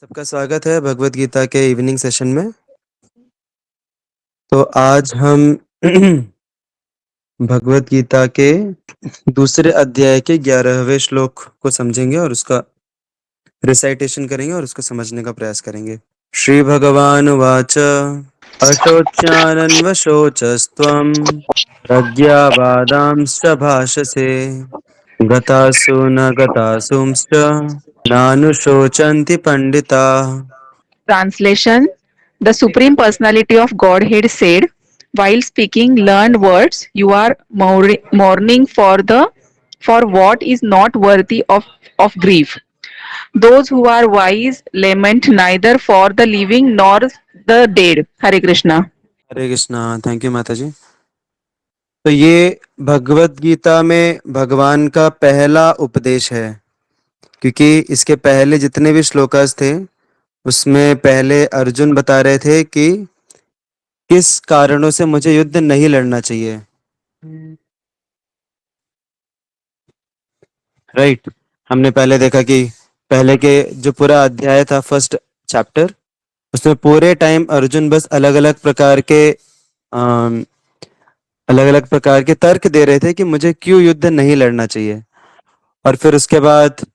सबका स्वागत है भगवत गीता के इवनिंग सेशन में। तो आज हम भगवत गीता के दूसरे अध्याय के 11वें श्लोक को समझेंगे और उसका रिसाइटेशन करेंगे और उसको समझने का प्रयास करेंगे। श्री भगवान वाच अशोच्यानन्वशोचस्त्वं प्रज्ञावादांश्च भाषसे गतासु न गतासूंश्च नानुशोचन्ति पंडिताः। Translation: The Supreme Personality of Godhead said, while speaking learned words, you are mourning for what is not worthy of grief. Those who are wise lament neither for the living nor the dead. Hare Krishna. Hare Krishna. Thank you माता जी। तो ये भगवत गीता में भगवान का पहला उपदेश है, क्योंकि इसके पहले जितने भी श्लोकास थे उसमें पहले अर्जुन बता रहे थे कि किस कारणों से मुझे युद्ध नहीं लड़ना चाहिए। राइट। हमने पहले देखा कि पहले के जो पूरा अध्याय था, फर्स्ट चैप्टर, उसमें पूरे टाइम अर्जुन बस अलग अलग प्रकार के तर्क दे रहे थे कि मुझे क्यों युद्ध नहीं लड़ना चाहिए। और फिर उसके बाद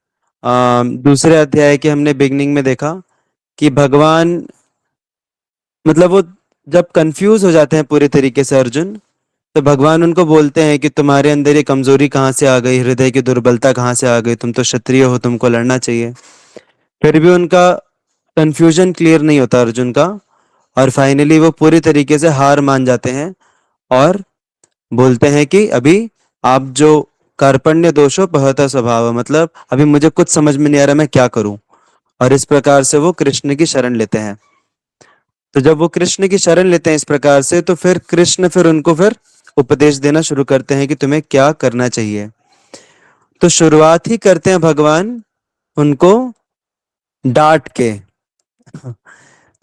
दूसरे अध्याय के हमने बिगनिंग में देखा कि भगवान, मतलब वो जब कंफ्यूज हो जाते हैं पूरे तरीके से अर्जुन, तो भगवान उनको बोलते हैं कि तुम्हारे अंदर ये कमजोरी कहाँ से आ गई, हृदय की दुर्बलता कहाँ से आ गई, तुम तो क्षत्रिय हो, तुमको लड़ना चाहिए। फिर भी उनका कंफ्यूजन क्लियर नहीं होता अर्जुन का, और फाइनली वो पूरी तरीके से हार मान जाते हैं और बोलते हैं कि अभी आप जो कार्पण्य दोषो पहता स्वभाव, मतलब अभी मुझे कुछ समझ में नहीं आ रहा मैं क्या करूं। और इस प्रकार से वो कृष्ण की शरण लेते हैं। तो जब वो कृष्ण की शरण लेते हैं इस प्रकार से, तो फिर कृष्ण उनको उपदेश देना शुरू करते हैं कि तुम्हें क्या करना चाहिए। तो शुरुआत ही करते हैं भगवान उनको डांट के। तो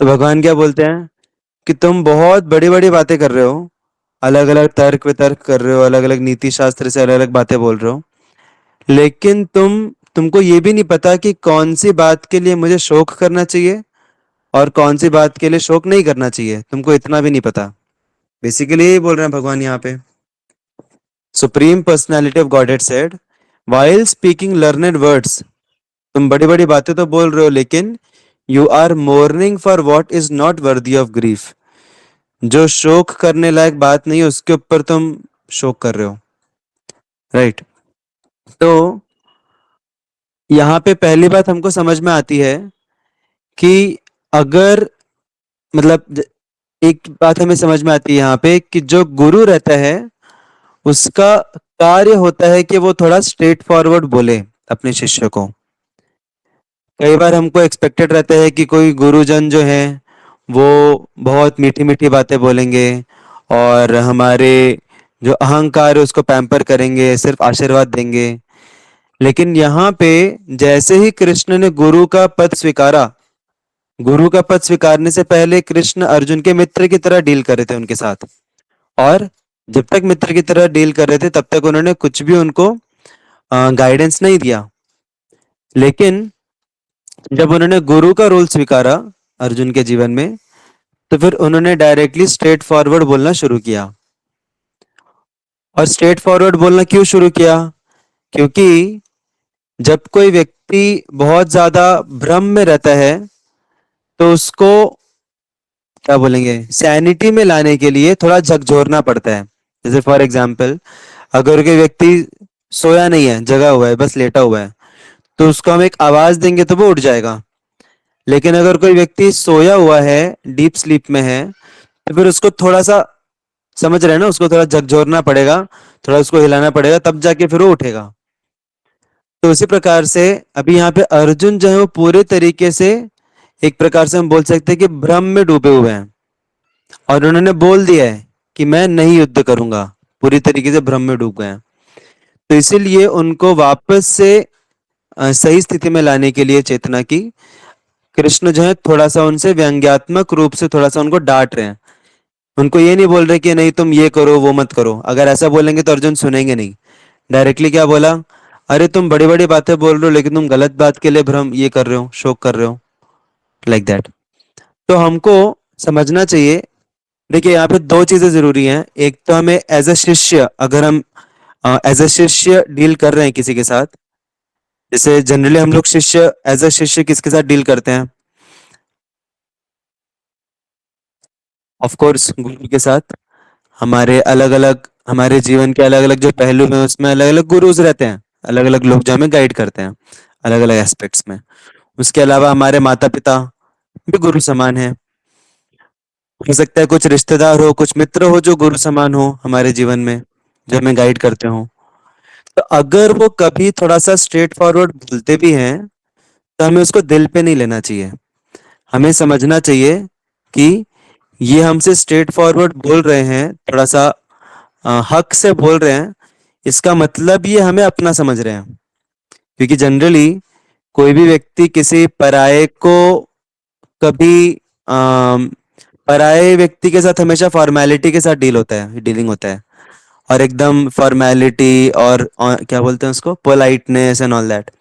भगवान क्या बोलते हैं कि तुम बहुत बड़ी बड़ी बातें कर रहे हो, अलग अलग तर्क वितर्क कर रहे हो, अलग अलग नीति शास्त्र से अलग अलग बातें बोल रहे हो, लेकिन तुमको ये भी नहीं पता कि कौन सी बात के लिए मुझे शोक करना चाहिए और कौन सी बात के लिए शोक नहीं करना चाहिए, तुमको इतना भी नहीं पता। बेसिकली यही बोल रहे हैं भगवान यहाँ पे। Supreme personality of Godhead said, while speaking learned words, तुम बड़ी बड़ी बातें तो बोल रहे हो, लेकिन you are mourning for what is not worthy of grief, जो शोक करने लायक बात नहीं है उसके ऊपर तुम शोक कर रहे हो। राइट। तो यहाँ पे पहली बात हमको समझ में आती है कि अगर, मतलब एक बात हमें समझ में आती है यहाँ पे कि जो गुरु रहता है उसका कार्य होता है कि वो थोड़ा स्ट्रेट फॉरवर्ड बोले अपने शिष्य को। कई बार हमको एक्सपेक्टेड रहता है कि कोई गुरुजन जो है वो बहुत मीठी मीठी बातें बोलेंगे और हमारे जो अहंकार है उसको पैम्पर करेंगे, सिर्फ आशीर्वाद देंगे। लेकिन यहाँ पे जैसे ही कृष्ण ने गुरु का पद स्वीकारा, गुरु का पद स्वीकारने से पहले कृष्ण अर्जुन के मित्र की तरह डील कर रहे थे उनके साथ। और जब तक मित्र की तरह डील कर रहे थे तब तक उन्होंने कुछ भी उनको गाइडेंस नहीं दिया। लेकिन जब उन्होंने गुरु का रोल स्वीकारा अर्जुन के जीवन में, तो फिर उन्होंने डायरेक्टली स्ट्रेट फॉरवर्ड बोलना शुरू किया। और स्ट्रेट फॉरवर्ड बोलना क्यों शुरू किया? क्योंकि जब कोई व्यक्ति बहुत ज्यादा भ्रम में रहता है तो उसको क्या बोलेंगे, सैनिटी में लाने के लिए थोड़ा झकझोरना पड़ता है। जैसे फॉर एग्जाम्पल, अगर कोई व्यक्ति सोया नहीं है, जगा हुआ है, बस लेटा हुआ है, तो उसको हम एक आवाज देंगे तो वो उठ जाएगा। लेकिन अगर कोई व्यक्ति सोया हुआ है, डीप स्लीप में है, तो फिर उसको थोड़ा सा, समझ रहे हैं ना, उसको थोड़ा झकझोरना पड़ेगा, थोड़ा उसको हिलाना पड़ेगा, तब जाके फिर वो उठेगा। तो उसी प्रकार से अभी यहाँ पे अर्जुन जो है वो पूरे तरीके से, एक प्रकार से हम बोल सकते हैं कि भ्रम में डूबे हुए हैं, और उन्होंने बोल दिया है कि मैं नहीं युद्ध करूंगा, पूरी तरीके से भ्रम में डूब गए हैं। तो इसीलिए उनको वापस से सही स्थिति में लाने के लिए चेतना की, कृष्ण जो है थोड़ा सा उनसे व्यंग्यात्मक रूप से थोड़ा सा उनको डांट रहे हैं। उनको ये नहीं बोल रहे कि नहीं तुम ये करो वो मत करो, अगर ऐसा बोलेंगे तो अर्जुन सुनेंगे नहीं। डायरेक्टली क्या बोला, अरे तुम बड़ी बड़ी बातें बोल रहे हो लेकिन तुम गलत बात के लिए भ्रम ये कर रहे हो, शोक कर रहे हो। Like that. तो हमको समझना चाहिए, देखिए यहाँ पे दो चीजें जरूरी हैं। एक तो हमें एज अ शिष्य, अगर हम एज अ शिष्य डील कर रहे हैं किसी के साथ, जैसे जनरली हम लोग शिष्य एज अ शिष्य किसके साथ डील करते हैं? ऑफ कोर्स गुरु के साथ। हमारे अलग अलग, हमारे जीवन के अलग अलग जो पहलू हैं उसमें अलग अलग गुरुज रहते हैं, अलग अलग लोग जो हमें गाइड करते हैं अलग अलग एस्पेक्ट्स में। उसके अलावा हमारे माता पिता भी गुरु समान है। हो सकता है कुछ रिश्तेदार हो, कुछ मित्र हो जो गुरु समान हो हमारे जीवन में, जो हमें गाइड करते हो। तो अगर वो कभी थोड़ा सा स्ट्रेट फॉरवर्ड बोलते भी हैं, तो हमें उसको दिल पे नहीं लेना चाहिए। हमें समझना चाहिए कि ये हमसे स्ट्रेट फॉरवर्ड बोल रहे हैं, थोड़ा सा हक से बोल रहे हैं, इसका मतलब ये हमें अपना समझ रहे हैं। क्योंकि जनरली कोई भी व्यक्ति किसी पराये को कभी पराये व्यक्ति के साथ हमेशा फॉर्मेलिटी के साथ डीलिंग होता है, और एकदम फॉर्मेलिटी और क्या बोलते हैं उसको, politeness and all that.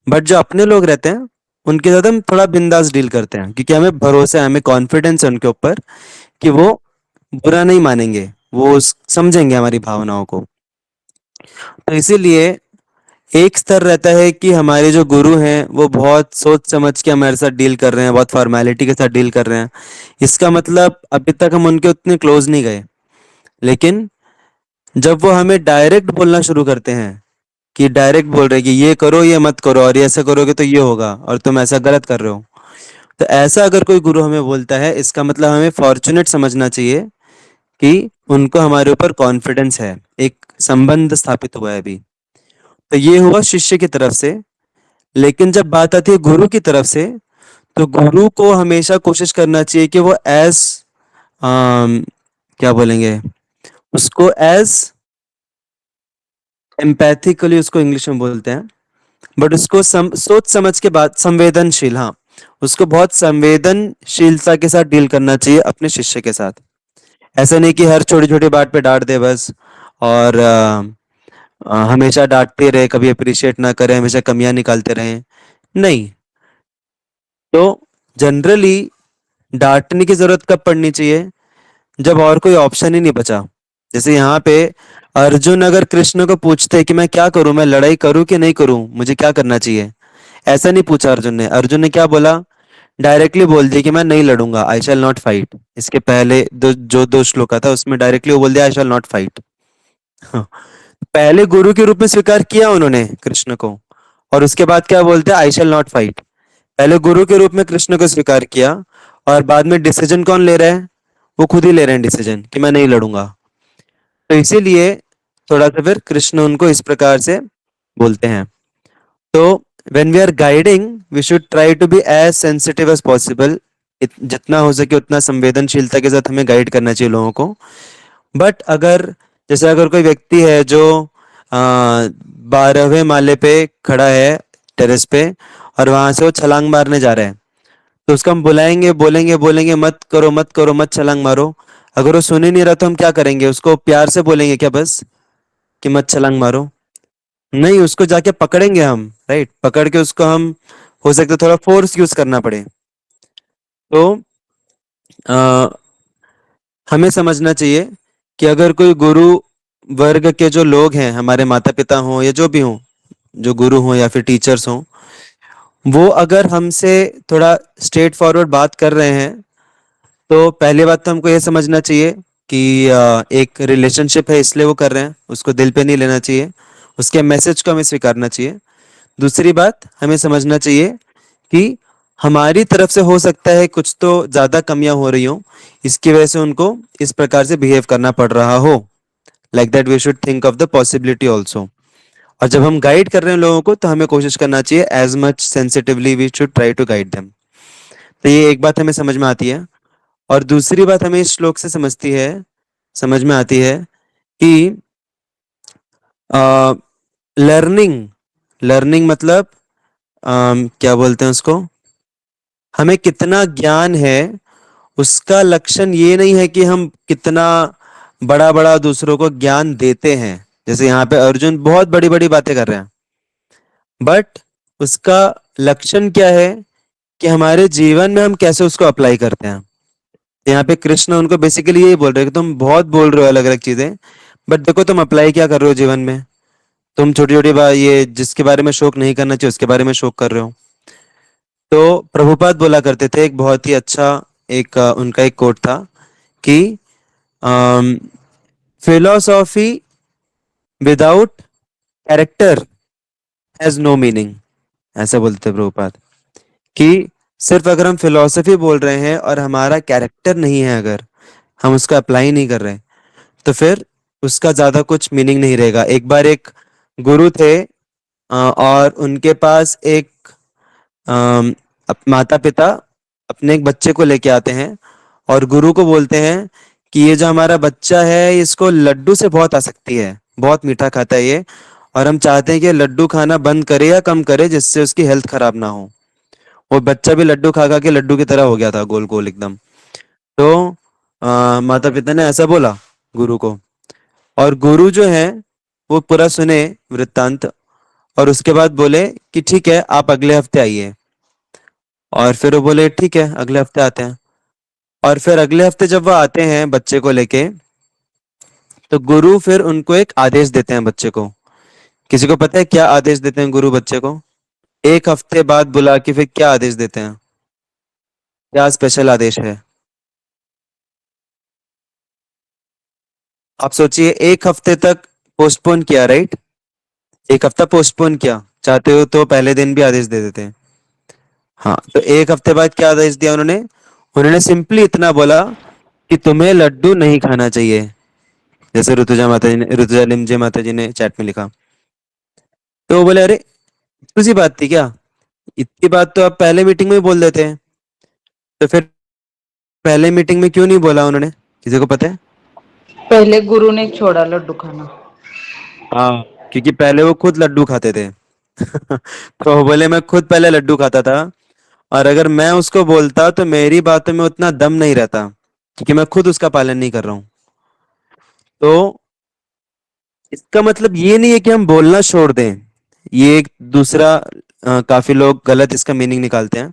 But जो अपने लोग रहते हैं उनके साथ हम थोड़ा बिंदास डील करते हैं, क्योंकि हमें भरोसा है, हमें कॉन्फिडेंस है उनके ऊपर कि वो बुरा नहीं मानेंगे, वो समझेंगे हमारी भावनाओं को। तो इसीलिए एक स्तर रहता है कि हमारे जो गुरु हैं वो बहुत सोच समझ के हमारे साथ डील कर रहे हैं, बहुत फॉर्मेलिटी के साथ डील कर रहे हैं। इसका मतलब अभी तक हम उनके उतने क्लोज नहीं गए। लेकिन जब वो हमें डायरेक्ट बोलना शुरू करते हैं, कि डायरेक्ट बोल रहे हैं कि ये करो ये मत करो, और ये ऐसा करोगे तो ये होगा, और तुम ऐसा गलत कर रहे हो, तो ऐसा अगर कोई गुरु हमें बोलता है, इसका मतलब हमें फॉर्चुनेट समझना चाहिए कि उनको हमारे ऊपर कॉन्फिडेंस है, एक संबंध स्थापित हुआ है अभी। तो ये हुआ शिष्य की तरफ से। लेकिन जब बात आती है गुरु की तरफ से, तो गुरु को हमेशा कोशिश करना चाहिए कि वो क्या बोलेंगे उसको, एज एम्पैथिकली उसको इंग्लिश में बोलते हैं, बट उसको सोच समझ के बाद संवेदनशील, हाँ, उसको बहुत संवेदनशीलता के साथ डील करना चाहिए अपने शिष्य के साथ। ऐसा नहीं कि हर छोटी छोटी बात पे डांट दे बस, और हमेशा डांटते रहे, कभी अप्रिशिएट ना करें, हमेशा कमियां निकालते रहें। नहीं। तो जनरली डांटने की जरूरत कब पड़नी चाहिए? जब और कोई ऑप्शन ही नहीं बचा। जैसे यहाँ पे अर्जुन अगर कृष्ण को पूछते कि मैं क्या करूं, मैं लड़ाई करूं कि नहीं करूं, मुझे क्या करना चाहिए, ऐसा नहीं पूछा अर्जुन ने। अर्जुन ने क्या बोला? डायरेक्टली बोल दिया कि मैं नहीं लड़ूंगा, आई शैल नॉट फाइट। इसके पहले जो दो श्लोका था उसमें डायरेक्टली वो बोल दिया आई शैल नॉट फाइट। पहले गुरु के रूप में स्वीकार किया उन्होंने कृष्ण को, और उसके बाद क्या बोलते हैं, आई शैल नॉट फाइट। पहले गुरु के रूप में कृष्ण को स्वीकार किया, और बाद में डिसीजन कौन ले रहा है? वो खुद ही ले रहे हैं डिसीजन कि मैं नहीं लड़ूंगा। तो इसीलिए थोड़ा सा फिर कृष्ण उनको इस प्रकार से बोलते हैं। तो when we are guiding, we should try to be as sensitive as possible. जितना हो सके उतना संवेदनशीलता के साथ हमें गाइड करना चाहिए लोगों को। बट अगर, जैसे अगर कोई व्यक्ति है जो 12वें माले पे खड़ा है, टेरेस पे, और वहां से वो छलांग मारने जा रहा है, तो उसको हम बुलाएंगे, बोलेंगे बोलेंगे मत करो मत करो, मत छलांग मारो। अगर वो सुन ही नहीं रहा तो हम क्या करेंगे? उसको प्यार से बोलेंगे क्या बस कि मत छलांग मारो? नहीं, उसको जाके पकड़ेंगे हम, राइट? पकड़ के उसको हम, हो सकता है थोड़ा फोर्स यूज करना पड़े। तो आ, हमें समझना चाहिए कि अगर कोई गुरु वर्ग के जो लोग हैं, हमारे माता पिता हों या जो भी हों, जो गुरु हों या फिर टीचर्स हों, वो अगर हमसे थोड़ा स्ट्रेट फॉरवर्ड बात कर रहे हैं, तो पहली बात तो हमको ये समझना चाहिए कि एक रिलेशनशिप है इसलिए वो कर रहे हैं, उसको दिल पे नहीं लेना चाहिए, उसके मैसेज को हमें स्वीकारना चाहिए। दूसरी बात हमें समझना चाहिए कि हमारी तरफ से हो सकता है कुछ तो ज्यादा कमियां हो रही हो, इसकी वजह से उनको इस प्रकार से बिहेव करना पड़ रहा हो। Like that we should think of the possibility also. और जब हम गाइड कर रहे हैं लोगों को, तो हमें कोशिश करना चाहिए as much sensitively we should try to guide them. तो ये एक बात हमें समझ में आती है। और दूसरी बात हमें इस श्लोक से समझ में आती है कि लर्निंग लर्निंग मतलब क्या बोलते हैं उसको, हमें कितना ज्ञान है, उसका लक्षण ये नहीं है कि हम कितना बड़ा बड़ा दूसरों को ज्ञान देते हैं। जैसे यहाँ पे अर्जुन बहुत बड़ी बड़ी बातें कर रहे हैं, बट उसका लक्षण क्या है? कि हमारे जीवन में हम कैसे उसको अप्लाई करते हैं। यहाँ पे कृष्ण उनको बेसिकली यही बोल रहे हैं कि तुम बहुत बोल रहे हो अलग अलग चीजें, बट देखो तुम अप्लाई क्या कर रहे हो जीवन में। तुम छोटी छोटी बात, ये जिसके बारे में शोक नहीं करना चाहिए उसके बारे में शोक कर रहे हो। तो प्रभुपाद बोला करते थे, एक बहुत ही अच्छा, एक उनका एक कोट था कि philosophy without character has no meaning. ऐसा बोलते थे प्रभुपाद कि सिर्फ अगर हम फिलोसफी बोल रहे हैं और हमारा कैरेक्टर नहीं है, अगर हम उसका अप्लाई नहीं कर रहे, तो फिर उसका ज्यादा कुछ मीनिंग नहीं रहेगा। एक बार एक गुरु थे, और उनके पास एक माता पिता अपने एक बच्चे को लेके आते हैं और गुरु को बोलते हैं कि ये जो हमारा बच्चा है इसको लड्डू से बहुत आसक्ति है, बहुत मीठा खाता है ये, और हम चाहते हैं कि ये लड्डू खाना बंद करे या कम करे जिससे उसकी हेल्थ खराब ना हो। वो बच्चा भी लड्डू खा खा के लड्डू की तरह हो गया था, गोल गोल एकदम। तो माता पिता ने ऐसा बोला गुरु को, और गुरु जो है वो पूरा सुने वृत्तांत, और उसके बाद बोले कि ठीक है आप अगले हफ्ते आइए। और फिर वो बोले ठीक है अगले हफ्ते आते हैं। और फिर अगले हफ्ते जब वो आते हैं बच्चे को लेके, तो गुरु फिर उनको एक आदेश देते हैं बच्चे को। किसी को पता है क्या आदेश देते हैं गुरु बच्चे को? एक हफ्ते बाद बुला के फिर क्या आदेश देते हैं? क्या स्पेशल आदेश है? आप सोचिए, एक हफ्ते तक पोस्टपोन किया, राइट? एक हफ्ता पोस्टपोन किया, चाहते हो तो पहले दिन भी आदेश दे देते हैं। हाँ, तो एक हफ्ते बाद क्या आदेश दिया उन्होंने? उन्होंने सिंपली इतना बोला कि तुम्हें लड्डू नहीं खाना चाहिए, जैसे ऋतुजा लिमजे माता जी ने चैट में लिखा। तो वो बोले अरे, इतनी सी बात थी क्या? इतनी बात तो आप पहले मीटिंग में ही बोल देते हैं। तो फिर पहले मीटिंग में क्यों नहीं बोला उन्होंने, किसी को पता है? पहले गुरु ने छोड़ा लड्डू खाना। हाँ, क्योंकि पहले वो खुद लड्डू खाते थे। तो वो बोले मैं खुद पहले लड्डू खाता था, और अगर मैं उसको बोलता तो मेरी बातों में उतना दम नहीं रहता, क्योंकि मैं खुद उसका पालन नहीं कर रहा हूँ। तो इसका मतलब ये नहीं है कि हम बोलना छोड़ दें। ये एक दूसरा, काफी लोग गलत इसका मीनिंग निकालते हैं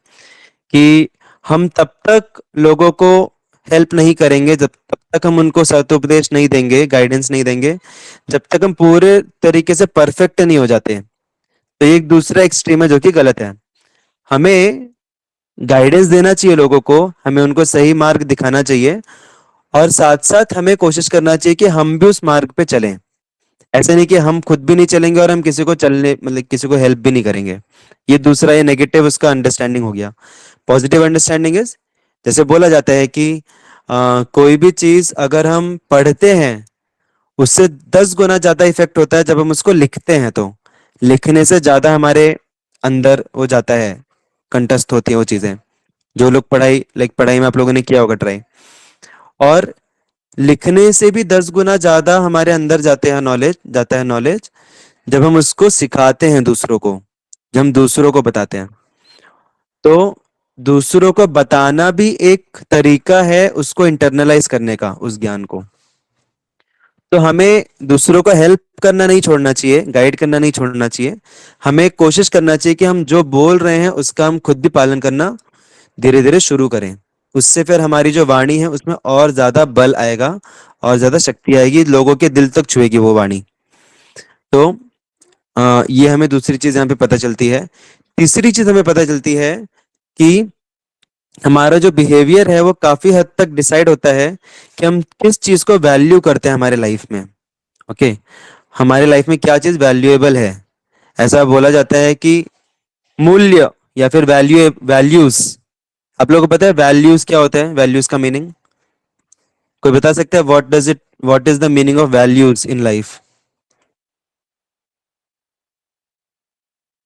कि हम तब तक लोगों को हेल्प नहीं करेंगे, जब तब तक हम उनको सतुपदेश नहीं देंगे, गाइडेंस नहीं देंगे, जब तक हम पूरे तरीके से परफेक्ट नहीं हो जाते। तो ये एक दूसरा एक्सट्रीम है जो कि गलत है। हमें गाइडेंस देना चाहिए लोगों को, हमें उनको सही मार्ग दिखाना चाहिए, और साथ साथ हमें कोशिश करना चाहिए कि हम भी उस मार्ग पे चलें। ऐसे नहीं कि हम खुद भी नहीं चलेंगे और हम किसी को चलने, मतलब किसी को हेल्प भी नहीं करेंगे। ये दूसरा, ये नेगेटिव उसका अंडरस्टैंडिंग हो गया। पॉजिटिव अंडरस्टैंडिंग इज, जैसे बोला जाता है कि कोई भी चीज अगर हम पढ़ते हैं उससे 10 गुना ज्यादा इफेक्ट होता है जब हम उसको लिखते हैं। तो लिखने से ज्यादा हमारे अंदर हो जाता है, कंठस्थ होती है वो चीजें। जो लोग पढ़ाई में आप लोगों ने किया होगा ट्राई, और लिखने से भी 10 गुना ज्यादा हमारे अंदर जाता है नॉलेज, जब हम उसको सिखाते हैं दूसरों को, जब हम दूसरों को बताते हैं। तो दूसरों को बताना भी एक तरीका है उसको इंटरनलाइज करने का, उस ज्ञान को। तो हमें दूसरों को हेल्प करना नहीं छोड़ना चाहिए, गाइड करना नहीं छोड़ना चाहिए। हमें कोशिश करना चाहिए कि हम जो बोल रहे हैं उसका हम खुद भी पालन करना धीरे धीरे शुरू करें। उससे फिर हमारी जो वाणी है उसमें और ज्यादा बल आएगा, और ज्यादा शक्ति आएगी, लोगों के दिल तक छुएगी वो वाणी। तो ये हमें दूसरी चीज यहाँ पे पता चलती है। तीसरी चीज हमें पता चलती है कि हमारा जो बिहेवियर है वो काफी हद तक डिसाइड होता है कि हम किस चीज को वैल्यू करते हैं हमारे लाइफ में। ओके, हमारे लाइफ में क्या चीज वैल्यूएबल है। ऐसा बोला जाता है कि मूल्य, या फिर वैल्यूज। आप लोगों को पता है वैल्यूज क्या होता है? वैल्यूज का मीनिंग कोई बता सकता है? What is the meaning of values in life?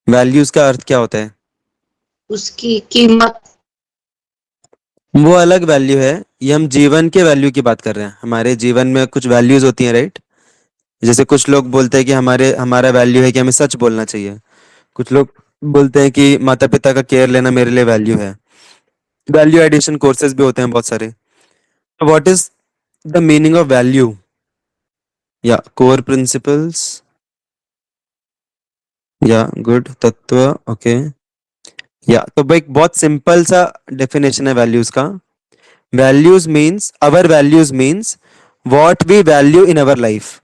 Values का अर्थ क्या होता है? उसकी कीमत। वो अलग वैल्यू है, ये हम जीवन के वैल्यू की बात कर रहे हैं। हमारे जीवन में कुछ वैल्यूज होती हैं, राइट? जैसे कुछ लोग बोलते हैं कि हमारा वैल्यू है कि हमें सच बोलना चाहिए। कुछ लोग बोलते हैं कि माता पिता का केयर लेना मेरे लिए वैल्यू है। वैल्यू एडिशन कोर्सेज भी होते हैं बहुत सारे। तो what is the meaning of value, या कोर प्रिंसिपल्स, या गुड तत्व? ओके, या तो एक बहुत सिंपल सा डेफिनेशन है वैल्यूज का. Values means our values means what we value in our life.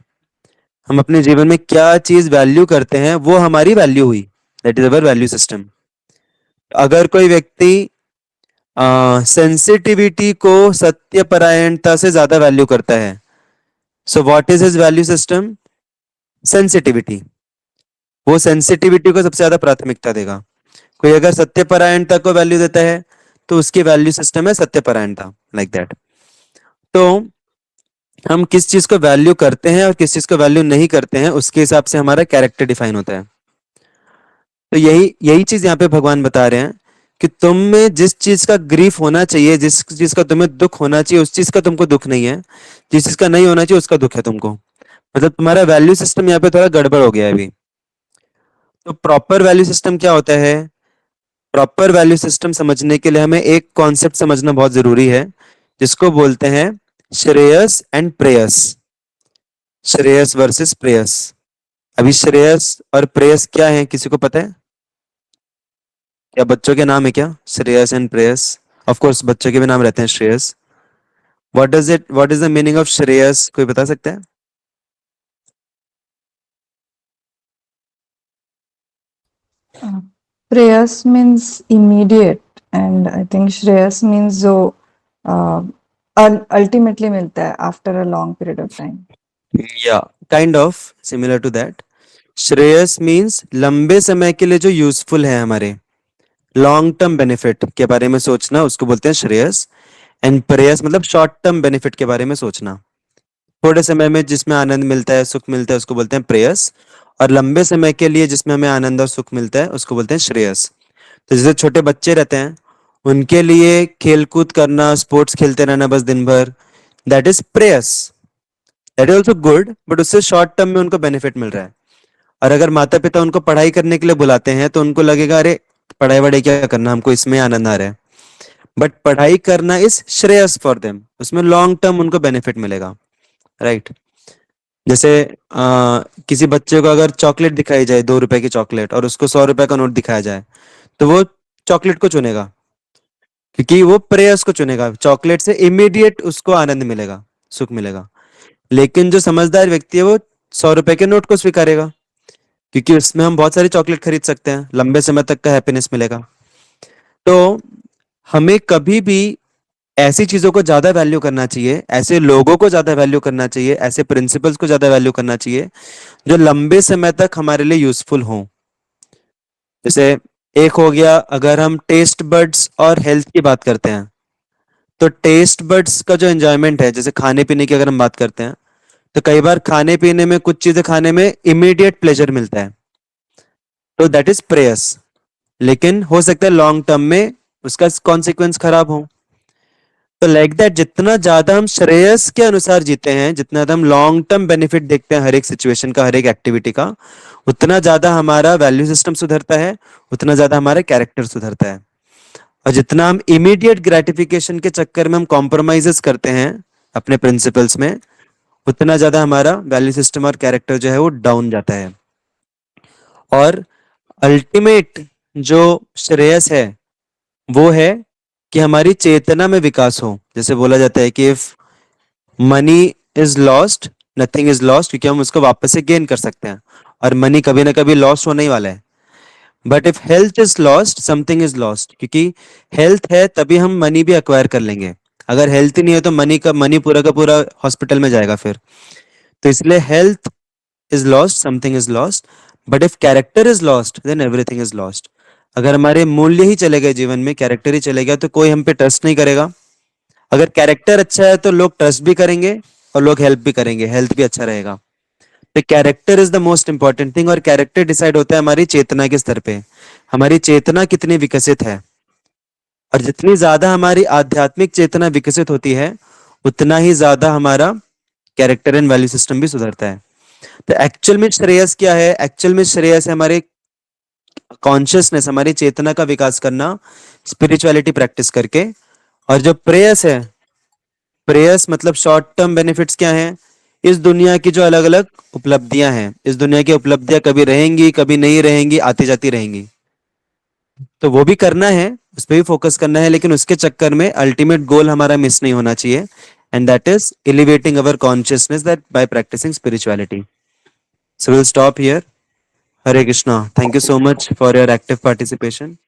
हम अपने जीवन में क्या चीज वैल्यू करते हैं वो हमारी वैल्यू हुई. That is our value system. अगर कोई व्यक्ति सेंसिटिविटी को सत्यपरायणता से ज्यादा वैल्यू करता है, so what is his value system? Sensitivity. वो सेंसिटिविटी को सबसे ज्यादा प्राथमिकता देगा. कोई अगर सत्यपरायणता को वैल्यू देता है तो उसकी वैल्यू सिस्टम है सत्यपरायणता, लाइक दैट. तो हम किस चीज को वैल्यू करते हैं और किस चीज को वैल्यू नहीं करते हैं उसके हिसाब से हमारा कैरेक्टर डिफाइन होता है. तो यही यही चीज यहाँ पे भगवान बता रहे हैं कि तुम में जिस चीज का ग्रीफ होना चाहिए, जिस चीज का तुम्हें दुख होना चाहिए, उस चीज का तुमको दुख नहीं है. जिस चीज का नहीं होना चाहिए उसका दुख है तुमको. मतलब तुम्हारा वैल्यू सिस्टम यहाँ पे थोड़ा गड़बड़ हो गया है अभी. तो प्रॉपर वैल्यू सिस्टम क्या होता है? प्रॉपर वैल्यू सिस्टम समझने के लिए हमें एक कॉन्सेप्ट समझना बहुत जरूरी है, जिसको बोलते हैं श्रेयस एंड प्रेयस. श्रेयस वर्सेस प्रेयस. अभी श्रेयस और प्रेयस क्या है, किसी को पता है? क्या बच्चों के नाम है क्या श्रेयस एंड प्रेयस? ऑफ कोर्स बच्चों के भी नाम रहते हैं Shreyas. What is the meaning of Shreyas, कोई बता सकता है? Prayas means immediate, and I think Shreyas means जो uh, ultimately मिलता है after a long period of time. या kind of similar to that. श्रेयस मीन्स लंबे समय के लिए जो यूजफुल है, हमारे लॉन्ग टर्म बेनिफिट के बारे में सोचना, उसको बोलते हैं श्रेयस. एंड प्रेयस मतलब शॉर्ट टर्म बेनिफिट के बारे में सोचना. थोड़े समय में जिसमें आनंद मिलता है, सुख मिलता है, उसको बोलते हैं प्रेयस. और लंबे समय के लिए जिसमें हमें आनंद और सुख मिलता है उसको बोलते हैं श्रेयस. तो जैसे छोटे बच्चे रहते हैं, उनके लिए खेल कूद करना, स्पोर्ट्स खेलते रहना बस दिन भर, दैट इज प्रेयस. That is also good, but उससे शॉर्ट टर्म में उनको बेनिफिट मिल रहा है. और अगर माता पिता उनको पढ़ाई करने के लिए बुलाते हैं तो उनको लगेगा अरे पढ़ाई वढ़ाई क्या करना, हमको इसमें आनंद आ रहा है. बट पढ़ाई करना इज श्रेयस फॉर देम, उसमें लॉन्ग टर्म उनको बेनिफिट मिलेगा. राइट. जैसे किसी बच्चे को अगर चॉकलेट दिखाई जाए, 2 रुपए की चॉकलेट, और उसको 100 रुपए का नोट दिखाया जाए, तो वो चॉकलेट को चुनेगा, क्योंकि वो प्रेयस को चुनेगा. चॉकलेट से इमीडिएट उसको आनंद मिलेगा, सुख मिलेगा. लेकिन जो समझदार व्यक्ति है वो 100 रुपए के नोट को स्वीकारेगा, क्योंकि उसमें हम बहुत सारी चॉकलेट खरीद सकते हैं, लंबे समय तक का हैप्पीनेस मिलेगा. तो हमें कभी भी ऐसी चीजों को ज्यादा वैल्यू करना चाहिए, ऐसे लोगों को ज्यादा वैल्यू करना चाहिए, ऐसे प्रिंसिपल्स को ज्यादा वैल्यू करना चाहिए जो लंबे समय तक हमारे लिए यूजफुल हो. जैसे एक हो गया, अगर हम टेस्ट बड्स और हेल्थ की बात करते हैं, तो टेस्ट बड्स का जो एंजॉयमेंट है, जैसे खाने पीने की अगर हम बात करते हैं, तो कई बार खाने पीने में, कुछ चीजें खाने में इमीडिएट प्लेजर मिलता है, तो दैट इज प्रेयस. लेकिन हो सकता है लॉन्ग टर्म में उसका कॉन्सिक्वेंस खराब हो. तो लाइक दैट, जितना ज्यादा हम श्रेयस के अनुसार जीते हैं, जितना ज्यादा हम लॉन्ग टर्म बेनिफिट देखते हैं हर एक सिचुएशन का, हर एक एक्टिविटी का, उतना ज्यादा हमारा वैल्यू सिस्टम सुधरता है, उतना ज्यादा हमारा कैरेक्टर सुधरता है. और जितना हम इमीडिएट ग्रेटिफिकेशन के चक्कर में हम कॉम्प्रोमाइजेस करते हैं अपने प्रिंसिपल्स में, उतना ज्यादा हमारा वैल्यू सिस्टम और कैरेक्टर जो है वो डाउन जाता है. और अल्टीमेट जो श्रेयस है वो है कि हमारी चेतना में विकास हो. जैसे बोला जाता है कि if money is lost, nothing is lost, क्योंकि हम उसको वापस से गेन कर सकते हैं, और मनी कभी ना कभी लॉस्ट होने ही वाला है. But if health is lost, something is lost, क्योंकि हेल्थ है तभी हम मनी भी अक्वायर कर लेंगे. अगर हेल्थ ही नहीं है तो मनी पूरा का पूरा हॉस्पिटल में जाएगा फिर. तो इसलिए health is lost, something is lost. But if character is lost, then everything is lost. अगर हमारे मूल्य ही चले गए जीवन में, कैरेक्टर ही चले गया, तो कोई हम पे ट्रस्ट नहीं करेगा. अगर कैरेक्टर अच्छा है तो लोग ट्रस्ट भी करेंगे और लोग हेल्प भी करेंगे, हेल्थ भी अच्छा रहेगा. तो character is the most important thing. और कैरेक्टर डिसाइड होता है हमारी चेतना के स्तर पे, हमारी चेतना कितनी विकसित है. और जितनी ज्यादा हमारी आध्यात्मिक चेतना विकसित होती है, उतना ही ज्यादा हमारा कैरेक्टर एंड वैल्यू सिस्टम भी सुधरता है. तो एक्चुअल में श्रेयस क्या है? एक्चुअल में श्रेयस है हमारे कॉन्शियसनेस, हमारी चेतना का विकास करना, स्पिरिचुअलिटी प्रैक्टिस करके. और जो प्रेयस है, प्रेयस मतलब शॉर्ट टर्म बेनिफिट्स क्या हैं? इस दुनिया की जो अलग अलग उपलब्धियां हैं, इस दुनिया की उपलब्धियां कभी रहेंगी, कभी नहीं रहेंगी, आती जाती रहेंगी. तो वो भी करना है, उस पर भी फोकस करना है, लेकिन उसके चक्कर में अल्टीमेट गोल हमारा मिस नहीं होना चाहिए, and that is elevating our consciousness that by practising spirituality. So we'll stop here. Hare Krishna. Thank you so much for your active participation.